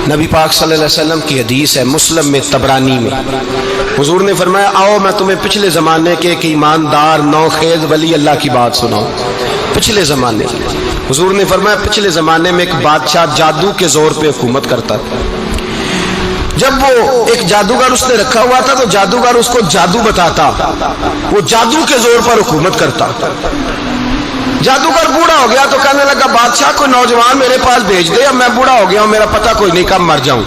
نبی پاک صلی اللہ علیہ وسلم کی حدیث ہے مسلم میں طبرانی میں، حضور نے فرمایا آؤ میں تمہیں پچھلے زمانے کے ایک ایماندار نوخیز ولی اللہ کی بات سناؤں۔ پچھلے زمانے حضور نے فرمایا پچھلے زمانے میں ایک بادشاہ جادو کے زور پہ حکومت کرتا تھا۔ جب وہ ایک جادوگر اس نے رکھا ہوا تھا تو جادوگر اس کو جادو بتاتا، وہ جادو کے زور پر حکومت کرتا۔ جادوگر بوڑھا ہو گیا تو کہنے لگا بادشاہ کوئی نوجوان میرے پاس بھیج دے، اب میں بوڑھا ہو گیا ہوں، میرا پتہ کوئی نہیں کب مر جاؤں۔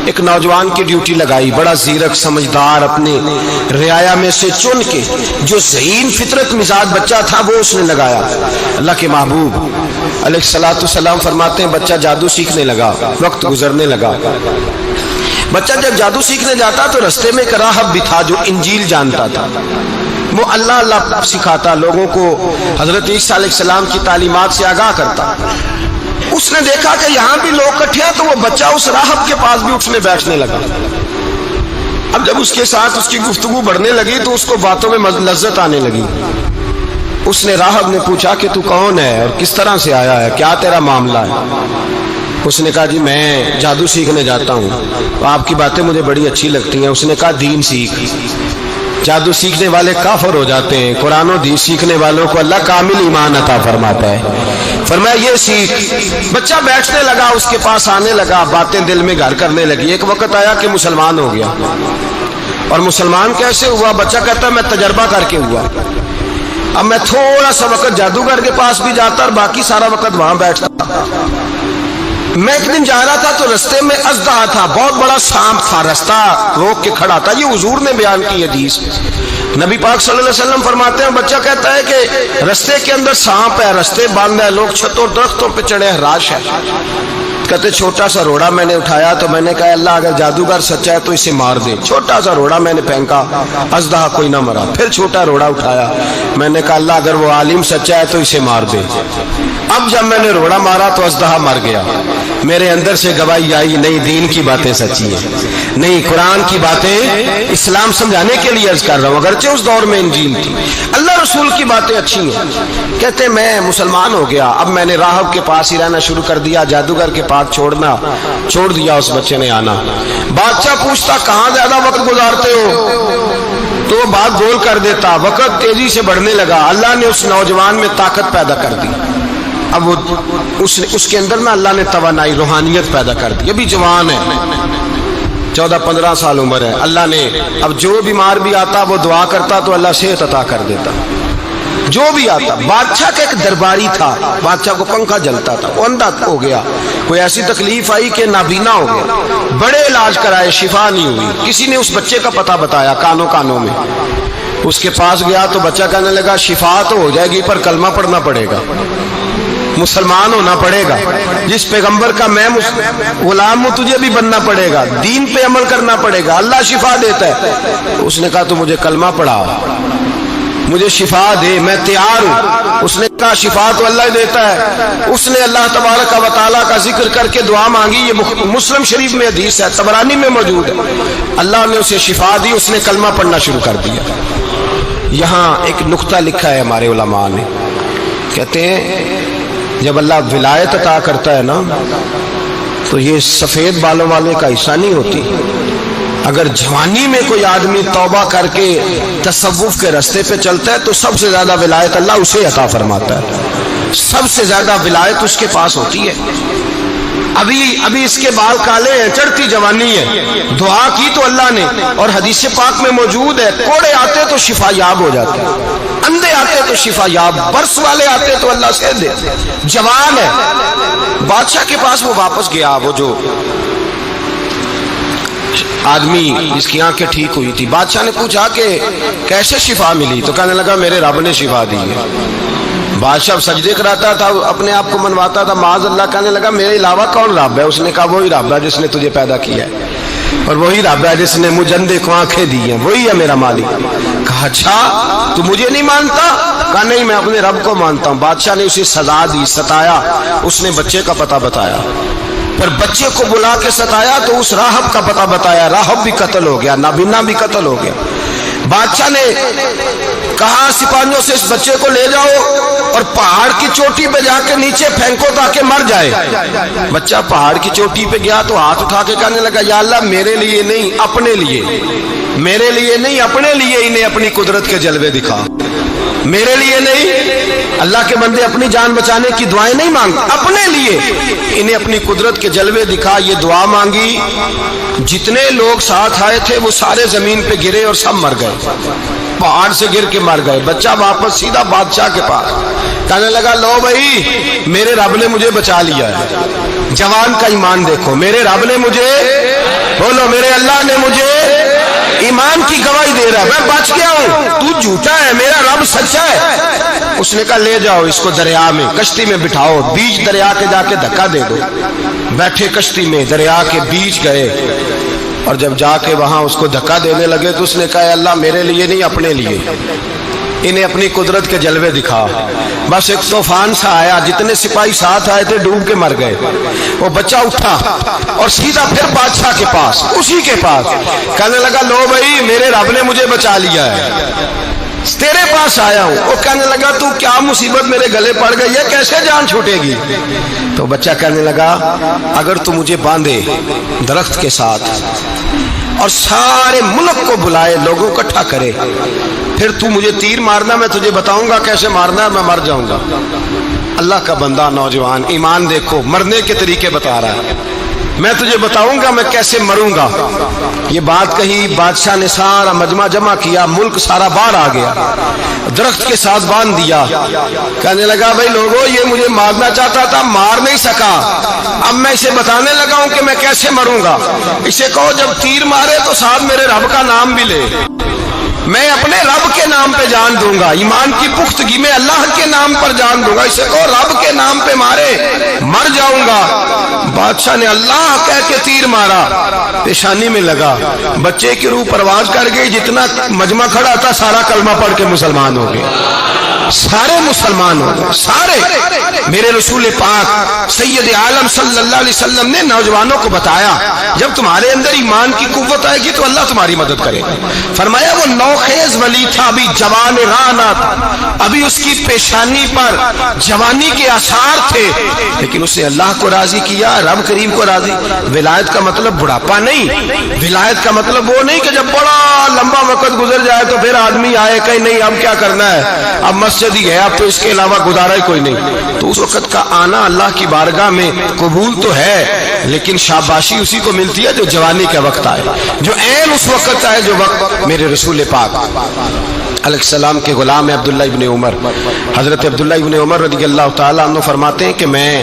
ایک نوجوان کی ڈیوٹی لگائی، بڑا زیرک سمجھدار، اپنے رعایا میں سے چن کے جو ذہین فطرت مزاج بچہ تھا وہ اس نے لگایا۔ اللہ کے محبوب علیہ الصلوۃ والسلام فرماتے ہیں بچہ جادو سیکھنے لگا، وقت گزرنے لگا۔ بچہ جب جادو سیکھنے جاتا تو رستے میں ایک راہب بھی تھا جو انجیل جانتا تھا، وہ اللہ اللہ سکھاتا، لوگوں کو حضرت عیسیٰ علیہ السلام کی تعلیمات سے آگاہ کرتا۔ اس نے دیکھا کہ یہاں بھی لوگ اکٹھے ہیں تو وہ بچہ اس راہب کے پاس بھی اٹھنے بیٹھنے لگا۔ اب جب اس کے ساتھ اس کی گفتگو بڑھنے لگی تو اس کو باتوں میں لذت آنے لگی۔ اس نے راہب نے پوچھا کہ تو کون ہے اور کس طرح سے آیا ہے، کیا تیرا معاملہ ہے؟ اس نے کہا جی میں جادو سیکھنے جاتا ہوں، آپ کی باتیں مجھے بڑی اچھی لگتی ہیں۔ اس نے کہا دین سیکھ، جادو سیکھنے والے کافر ہو جاتے ہیں، قرآن و حدیث سیکھنے والوں کو اللہ کامل ایمان عطا فرماتا ہے۔ فرمایا یہ سیکھ۔ بچہ بیٹھنے لگا، اس کے پاس آنے لگا، باتیں دل میں گھر کرنے لگی۔ ایک وقت آیا کہ مسلمان ہو گیا، اور مسلمان کیسے ہوا؟ بچہ کہتا ہے میں تجربہ کر کے ہوا۔ اب میں تھوڑا سا وقت جادوگر کے پاس بھی جاتا اور باقی سارا وقت وہاں بیٹھتا۔ میں ایک دن جا رہا تھا تو رستے میں اژدہا تھا، بہت بڑا سانپ تھا، رستہ روک کے کھڑا تھا۔ یہ حضور نے بیان کی حدیث۔ نبی پاک صلی اللہ علیہ وسلم فرماتے ہیں بچہ کہتا ہے کہ رستے کے اندر سانپ ہے، رستے بند ہے، لوگ چھتوں درختوں پہ چڑھے ہیں، راش ہے۔ کہتے چھوٹا سا روڑا میں نے اٹھایا تو میں نے کہا اللہ اگر جادوگر سچا ہے تو اسے مار دے۔ چھوٹا سا روڑا میں نے پھینکا، اژدہا کوئی نہ مرا۔ پھر چھوٹا روڑا اٹھایا، میں نے کہا اللہ اگر وہ عالم سچا ہے تو اسے مار دے۔ اب جب میں نے روڑا مارا تو اژدہا مر گیا۔ میرے اندر سے گواہی آئی نہیں دین کی باتیں سچی ہیں، نہیں قرآن کی باتیں اسلام سمجھانے کے لیے عرض کر رہا ہوں، اگرچہ اس دور میں انجیل تھی، اللہ رسول کی باتیں اچھی ہیں۔ کہتے میں مسلمان ہو گیا، اب میں نے راہب کے پاس ہی رہنا شروع کر دیا، جادوگر کے پاس چھوڑ دیا، اس بچے نے آنا۔ بادشاہ پوچھتا کہاں زیادہ وقت گزارتے ہو تو وہ بات گول کر دیتا، وقت تیزی سے بڑھنے لگا۔ اللہ نے اس نوجوان میں طاقت پیدا کر دی، اب وہ اس کے اندر نا اللہ نے توانائی روحانیت پیدا کر دی، ابھی جوان ہے، 14-15 سال عمر ہے۔ اللہ نے اب جو بیمار بھی آتا وہ دعا کرتا تو اللہ صحت عطا کر دیتا، جو بھی آتا۔ بادشاہ کا ایک درباری تھا، بادشاہ کو پنکھا جلتا تھا، وہ اندھا ہو گیا، کوئی ایسی تکلیف آئی کہ نابینا ہو گیا، بڑے علاج کرائے شفا نہیں ہوئی۔ کسی نے اس بچے کا پتہ بتایا کانوں میں، اس کے پاس گیا تو بچہ کہنے لگا شفا تو ہو جائے گی پر کلمہ پڑھنا پڑے گا، مسلمان ہونا پڑے گا، جس پیغمبر کا میں غلام ہوں تجھے بھی بننا پڑے گا، دین پہ عمل کرنا پڑے گا، اللہ شفا دیتا ہے۔ اس نے کہا تو مجھے کلمہ پڑھا، مجھے شفا دے، میں تیار ہوں۔ اس نے کہا شفا تو اللہ دیتا ہے۔ اس نے اللہ تبارک و تعالیٰ کا ذکر کر کے دعا مانگی، یہ مسلم شریف میں حدیث ہے، طبرانی میں موجود ہے۔ اللہ نے اسے شفا دی، اس نے کلمہ پڑھنا شروع کر دیا۔ یہاں ایک نقطہ لکھا ہے ہمارے علماء نے، کہتے ہیں جب اللہ ولایت عطا کرتا ہے نا تو یہ سفید بالوں والے کا حصہ نہیں ہوتی۔ اگر جوانی میں کوئی آدمی توبہ کر کے تصوف کے راستے پہ چلتا ہے تو سب سے زیادہ ولایت اللہ اسے عطا فرماتا ہے، سب سے زیادہ ولایت اس کے پاس ہوتی ہے۔ ابھی اس کے بال کالے ہیں، چڑھتی جوانی ہے، دعا کی تو اللہ نے، اور حدیث پاک میں موجود ہے کوڑے آتے تو شفا یاب ہو جاتے، اندھے آتے تو شفا یاب، برس والے آتے تو اللہ سے دے۔ جوان ہے، بادشاہ کے پاس وہ واپس گیا، وہ جو آدمی جس کی آنکھیں ٹھیک ہوئی تھی۔ بادشاہ نے پوچھا کہ کیسے شفا ملی؟ تو کہنے لگا میرے رب نے شفا دی ہے۔ بادشاہ سجدے کراتا تھا، اپنے آپ کو منواتا تھا، معاذ اللہ، کہنے لگا میرے علاوہ کون رب ہے؟ اس نے کہا وہی رب ہے جس نے تجھے پیدا کیا ہے، اور وہی رب ہے جس نے مجھے اندھے کو آنکھیں دی ہیں، وہی ہے میرا مالک۔ کہا اچھا تو مجھے نہیں مانتا؟ کہا نہیں میں اپنے رب کو مانتا ہوں۔ بادشاہ نے اسے سزا دی، ستایا، اس نے بچے کا پتہ بتایا، پر بچے کو بلا کے ستایا تو اس راہب کا پتہ بتایا، راہب بھی قتل ہو گیا، نابینا بھی قتل ہو گیا۔ بادشاہ نے کہا سپاہیوں سے اس بچے کو لے جاؤ اور پہاڑ کی چوٹی پہ جا کے نیچے پھینکو تاکہ مر جائے۔ بچہ پہاڑ کی چوٹی پہ گیا تو ہاتھ اٹھا کے کہنے لگا یا اللہ میرے لیے نہیں اپنے لیے، میرے لیے نہیں اپنے لیے انہیں اپنی قدرت کے جلوے دکھا، میرے لیے نہیں۔ اللہ کے بندے اپنی جان بچانے کی دعائیں نہیں مانگتے، اپنے لیے انہیں اپنی قدرت کے جلوے دکھا، یہ دعا مانگی۔ جتنے لوگ ساتھ آئے تھے وہ سارے زمین پہ گرے اور سب مر گئے، پہاڑ سے گر کے مر گئے۔ بچہ واپس سیدھا بادشاہ کے پاس کہنے لگا لو بھائی میرے رب نے مجھے بچا لیا ہے۔ جوان کا ایمان دیکھو، میرے رب نے مجھے، بولو میرے اللہ نے مجھے ایمان کی گواہی دے رہا ہے، میں بچ گیا ہوں، تو جھوٹا ہے، میرا رب سچا ہے۔ اس نے کہا لے جاؤ اس کو دریا میں، کشتی میں بٹھاؤ، بیچ دریا کے جا کے دھکا دے دو۔ بیٹھے کشتی میں، دریا کے بیچ گئے، اور جب جا کے وہاں اس کو دھکا دینے لگے تو اس نے کہا اللہ میرے لیے نہیں اپنے لیے انہیں اپنی قدرت کے جلوے دکھا۔ بس ایک طوفان سا آیا، جتنے سپاہی ساتھ آئے تھے ڈوب کے مر گئے۔ وہ بچہ اٹھا اور سیدھا پھر بادشاہ کے پاس، اسی کے پاس کہنے لگا لو بھائی میرے رب نے مجھے بچا لیا ہے، تیرے پاس آیا ہوں۔ وہ کہنے لگا تو کیا مصیبت میرے گلے پڑ گئی ہے، کیسے جان چھوٹے گی؟ تو بچہ کہنے لگا اگر تو مجھے باندھے درخت کے ساتھ اور سارے ملک کو بلائے، لوگوں کو اکٹھا کرے، پھر تو مجھے تیر مارنا، میں تجھے بتاؤں گا کیسے مارنا ہے، میں مر جاؤں گا۔ اللہ کا بندہ نوجوان ایمان دیکھو، مرنے کے طریقے بتا رہا ہے، میں تجھے بتاؤں گا میں کیسے مروں گا۔ یہ بات کہی، بادشاہ نے سارا مجمع جمع کیا، ملک سارا باہر آ گیا، درخت کے ساتھ باندھ دیا۔ کہنے لگا بھائی لوگوں یہ مجھے مارنا چاہتا تھا، مار نہیں سکا، اب میں اسے بتانے لگا ہوں کہ میں کیسے مروں گا۔ اسے کہو جب تیر مارے تو ساتھ میرے رب کا نام بھی لے، میں اپنے رب کے نام پہ جان دوں گا، ایمان کی پختگی میں اللہ کے نام پر جان دوں گا۔ اسے کہو رب کے نام پہ مارے، مر جاؤں گا۔ بادشاہ نے اللہ کہہ کے تیر مارا، پیشانی میں لگا، بچے کی روح پرواز کر گئی، جتنا مجمع کھڑا تھا سارا کلمہ پڑھ کے مسلمان ہو گئے، سارے مسلمان ہو گئے، سارے۔ میرے رسول پاک سید عالم صلی اللہ علیہ وسلم نے نوجوانوں کو بتایا جب تمہارے اندر ایمان کی قوت آئے گی تو اللہ تمہاری مدد کرے گا۔ فرمایا وہ نوخیز ولی تھا، ابھی جوان رانا تھا، ابھی اس کی پیشانی پر جوانی کے آثار تھے، لیکن اس نے اللہ کو راضی کیا، رب کریم کو راضی۔ ولایت کا مطلب بڑھاپا نہیں، ولایت کا مطلب وہ نہیں کہ جب بڑا لمبا وقت گزر جائے تو پھر آدمی آئے کہ نہیں اب کیا کرنا ہے، اب مسجد ہی ہے، اب تو اس کے علاوہ گزارا ہی کوئی نہیں۔ تو اس وقت کا آنا اللہ کی بارگاہ میں قبول تو ہے، لیکن شاباشی اسی کو ملتی ہے جو جوانی کا وقت آئے، جو عین اس وقت آئے جو وقت میرے رسول پاک علیہ السلام کے غلام عبداللہ ابن عمر، حضرت عبداللہ ابن عمر رضی اللہ تعالیٰ عنہ فرماتے ہیں کہ میں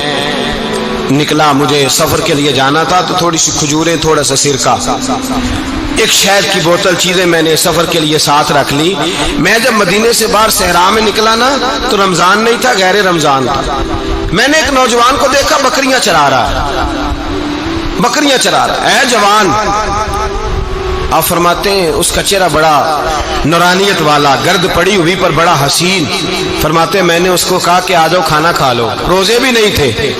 نکلا، مجھے سفر کے لیے جانا تھا، تو تھوڑی سی کھجوریں، تھوڑا سا سرکہ، ایک شہد کی بوتل، چیزیں میں نے سفر کے لیے ساتھ رکھ لی۔ میں جب مدینے سے باہر صحرا میں نکلا نا تو رمضان نہیں تھا، غیر رمضان تھا۔ میں نے ایک نوجوان کو دیکھا بکریاں چرا رہا، بکریاں چرا رہا ہے جوان۔ آپ فرماتے ہیں اس کا چہرہ بڑا نورانیت والا، گرد پڑی ہوئی پر بڑا حسین۔ فرماتے ہیں میں نے اس کو کہا کہ آ جاؤ کھانا کھا لو، روزے بھی نہیں تھے۔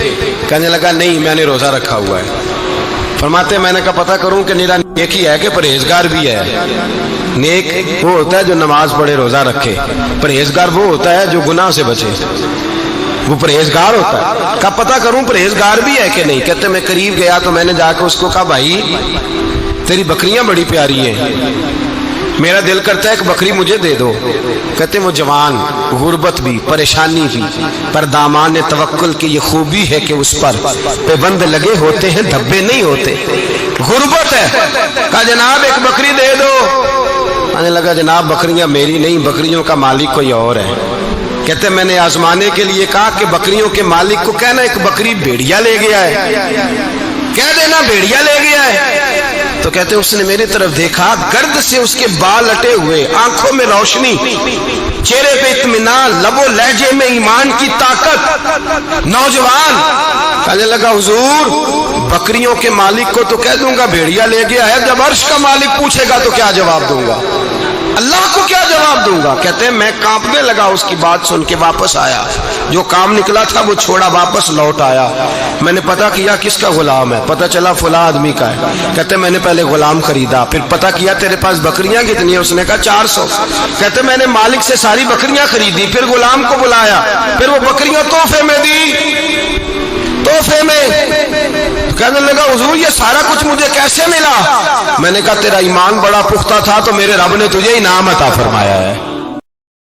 کہنے لگا نہیں میں نے روزہ رکھا ہوا ہے۔ فرماتے ہیں میں نے کہا پتہ کروں کہ نیرا نیک ہی ہے کہ پرہیزگار بھی ہے۔ نیک وہ ہوتا ہے جو نماز پڑھے روزہ رکھے، پرہیزگار وہ ہوتا ہے جو گناہ سے بچے، وہ پرہیزگار ہوتا ہے۔ کہا پتہ کروں پرہیزگار بھی ہے کہ نہیں؟ کہتے میں قریب گیا تو میں نے جا کے اس کو کہا بھائی تیری بکریاں بڑی پیاری ہیں، میرا دل کرتا ہے کہ بکری مجھے دے دو۔ کہتے وہ جوان، غربت بھی، پریشانی بھی، پر دامان توکل کی یہ خوبی ہے کہ اس پر پابند لگے ہوتے ہیں، دھبے نہیں ہوتے۔ غربت ہے، کہا جناب ایک بکری دے دو۔ کہنے لگا جناب بکریاں میری نہیں، بکریوں کا مالک کوئی اور ہے۔ کہتے میں نے آزمانے کے لیے کہا کہ بکریوں کے مالک کو کہنا ایک بکری بھیڑیا لے گیا ہے، کہہ دینا بھیڑیا لے گیا ہے۔ تو کہتے اس نے میری طرف دیکھا، گرد سے اس کے بال اٹے ہوئے، آنکھوں میں روشنی، چہرے پہ اطمینان، لب و لہجے میں ایمان کی طاقت، نوجوان۔ کہنے لگا حضور بکریوں کے مالک کو تو کہہ دوں گا بھیڑیا لے گیا ہے، جب عرش کا مالک پوچھے گا تو کیا جواب دوں گا؟ اللہ کو کیا جواب دوں گا؟ کہتے ہیں میں کانپنے لگا اس کی بات سن کے، واپس آیا، جو کام نکلا تھا وہ چھوڑا، واپس لوٹ آیا۔ میں نے پتہ کیا کس کا غلام ہے، پتہ چلا فلاں آدمی کا ہے۔ کہتے میں نے پہلے غلام خریدا، پھر پتہ کیا تیرے پاس بکریاں کتنی ہیں؟ اس نے کہا 400۔ کہتے میں نے مالک سے ساری بکریاں خریدی، پھر غلام کو بلایا، پھر وہ بکریاں تحفے میں دی، تحفے میں۔ کہنے لگا حضور یہ سارا کچھ مجھے کیسے ملا؟ میں نے کہا تیرا ایمان بڑا پختہ تھا تو میرے رب نے تجھے انعام عطا فرمایا ہے۔